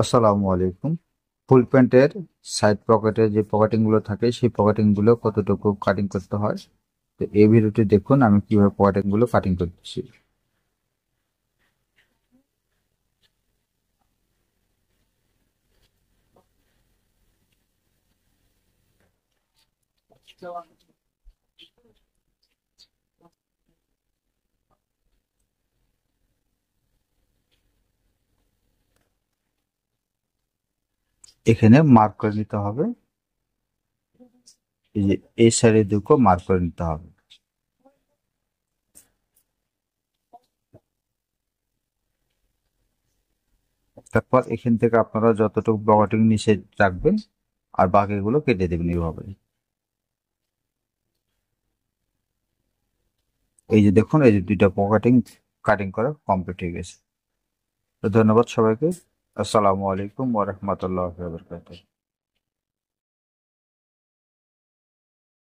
আসসালামু আলাইকুম। ফুল প্যান্টের সাইড পকেটে যে পকেটিং গুলো থাকে সেই পকেটিং গুলো কতটুকু কাটিং করতে হয়, তো এই ভিডিওটি দেখুন আমি কিভাবে পকেটিং গুলো কাটিং করতেছি। এখানে মার্ক করে নিতে হবে, এই যে এই সাইডে দুটো মার্ক করে নিতে হবে। তারপর এখান থেকে আপনারা যতটুকু পকেটিং নিচে রাখবেন আর বাকিগুলো কেটে দেবেন এইভাবে। এই যে দেখুন, এই যে দুইটা পকেটিং কাটিং করা কমপ্লিট হয়ে গেছে। তো ধন্যবাদ সবাইকে। আসসালামু আলাইকুম ওয়া রাহমাতুল্লাহি ওয়া বারাকাতুহু।